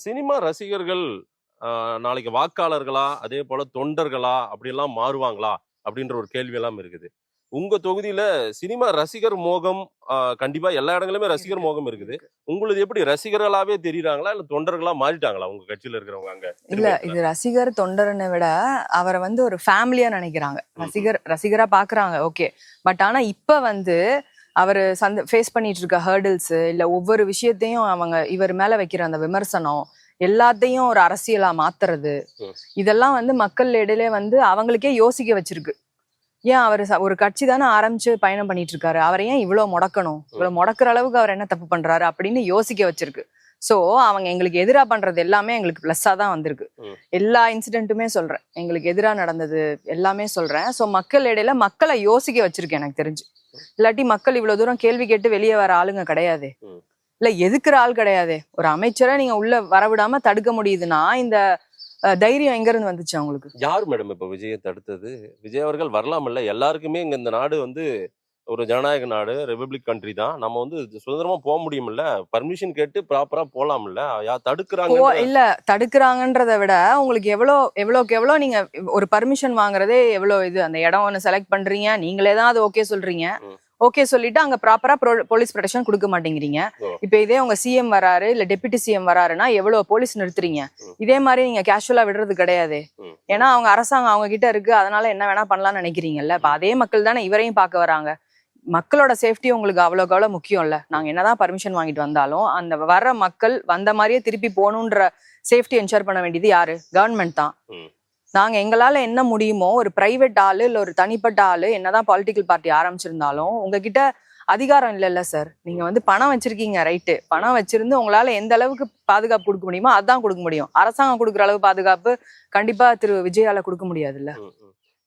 Cinema ரசிகர்கள் நாளைக்கு வாக்காளர்களா, அதே போல தொண்டர்களா அப்படிலாம் மாறுவாங்களா? அப்படின்ற ஒரு கேள்வி எல்லாம் இருக்குது. உங்க தொகுதியில சினிமா ரசிகர் மோகம் கண்டிப்பா எல்லா இடங்களிலுமே ரசிகர் இருக்கு மோகம் இருக்குது. இருக்கு உங்களுது எப்படி ரசிகர்களாவே தெரியுறாங்களா? இல்ல தொண்டர்களா மாறிட்டாங்களா உங்க கட்சியில இருக்கிறவங்க அங்க இல்ல திருமயத்துல? இது ரசிகர் தொண்டர்னை விட அவரை வந்து ஒரு ஃபேமிலியா நினைக்கிறாங்க. ம்ஹ்ம். ரசிகரா பாக்குறாங்க. ஓகே. பட் ஆனா இப்ப வந்து அவரு ஃபேஸ் பண்ணிட்டு இருக்க ஹர்டில்ஸ் இல்ல ஒவ்வொரு விஷயத்தையும் அவங்க இவர் மேல வைக்கிற அந்த விமர்சனம் எல்லாத்தையும் ஒரு அரசியலா மாத்துறது, ம். இதெல்லாம் வந்து மக்கள் இடையிலே வந்து அவங்களுக்கே யோசிக்க வச்சிருக்கு. ஏன் அவர் ஒரு கட்சி தானே ஆரம்பிச்சு பயணம் பண்ணிட்டு இருக்காரு, அவரை ஏன் இவ்வளவு முடக்கணும், ம். இவ்வளவு முடக்குற அளவுக்கு அவர் என்ன தப்பு பண்றாரு அப்படின்னு யோசிக்க வச்சிருக்கு. சோ அவங்க எங்களுக்கு எதிரா பண்றது எல்லாமே எங்களுக்கு பிளஸ்ஸா தான் வந்திருக்கு. ம். எல்லா இன்சிடென்ட்டுமே சொல்றேன், எங்களுக்கு எதிரா நடந்தது எல்லாமே சொல்றேன். சோ மக்கள் இடையில மக்களை யோசிக்க வச்சிருக்கு எனக்கு தெரிஞ்சு. இல்லாட்டி மக்கள் இவ்வளவு தூரம் கேள்வி கேட்டு வெளியே வர ஆளுங்க கிடையாது, ம். இல்ல எதுக்குற ஆள் கிடையாது. ஒரு அமைச்சரை நீங்க உள்ள வரவிடாம தடுக்க முடியுதுன்னா இந்த தைரியம் எங்க இருந்து வந்துச்சு அவங்களுக்கு? யார் மேடம் இப்ப விஜயை தடுத்தது? விஜய் அவர்கள் வரலாம்ல. எல்லாருக்குமே இங்க இந்த நாடு வந்து ஒரு ஜனநாயக நாடு, ரிபப்ளிக் கண்ட்ரி தான். நம்ம வந்து சுதந்திரமா போ முடியும்ல. பர்மிஷன் கேட்டு ப்ராப்பரா போலாம்ல. தடுக்குறாங்கன்ற இல்ல தடுக்கிறாங்கன்றத விட உங்களுக்கு எவ்வளோக்கு எவ்வளோ நீங்க ஒரு பர்மிஷன் வாங்குறதே எவ்வளோ இது. அந்த இடம் ஒன்று செலக்ட் பண்றீங்க, நீங்களே தான் அது ஓகே சொல்றீங்க. ம். ஓகே சொல்லிட்டு அங்க ப்ராப்பரா போலீஸ் ப்ரொடெக்ஷன் கொடுக்க மாட்டேங்கிறீங்க. ஓ. இப்ப இதே உங்க சிஎம் வராரு இல்ல டெபுட்டி சிஎம் வராருன்னா எவ்வளவு போலீஸ் நிறுத்துறீங்க. ம். இதே மாதிரி நீங்க கேஷுவலா விடுறது கிடையாது. ம். ஏன்னா அவங்க அரசாங்கம் அவங்க கிட்ட இருக்கு, அதனால என்ன வேணா பண்ணலாம்னு நினைக்கிறீங்கல்ல. இப்ப அதே மக்கள் தானே இவரையும் பார்க்க வராங்க. மக்களோட சேஃப்டி உங்களுக்கு அவ்வளோக்கு அவ்வளோ முக்கியம் இல்ல. நாங்க என்னதான் பர்மிஷன் வாங்கிட்டு வந்தாலும் அந்த வர்ற மக்கள் வந்த மாதிரியே திருப்பி போகணுன்ற சேஃப்டி என்ஷூர் பண்ண வேண்டியது யாரு? கவர்மெண்ட் தான். ம். நாங்க எங்களால என்ன முடியுமோ, ஒரு பிரைவேட் ஆளு இல்ல ஒரு தனிப்பட்ட ஆளு என்னதான் பொலிட்டிக்கல் பார்ட்டி ஆரம்பிச்சிருந்தாலும் உங்ககிட்ட அதிகாரம் இல்லைல்ல சார். நீங்க வந்து பணம் வச்சிருக்கீங்க, ரைட்டு. பணம் வச்சிருந்து உங்களால எந்த அளவுக்கு பாதுகாப்பு கொடுக்க முடியுமோ அதான் கொடுக்க முடியும். அரசாங்கம் கொடுக்குற அளவு பாதுகாப்பு கண்டிப்பா திரு விஜயால கொடுக்க முடியாதுல்ல. ம். ம்.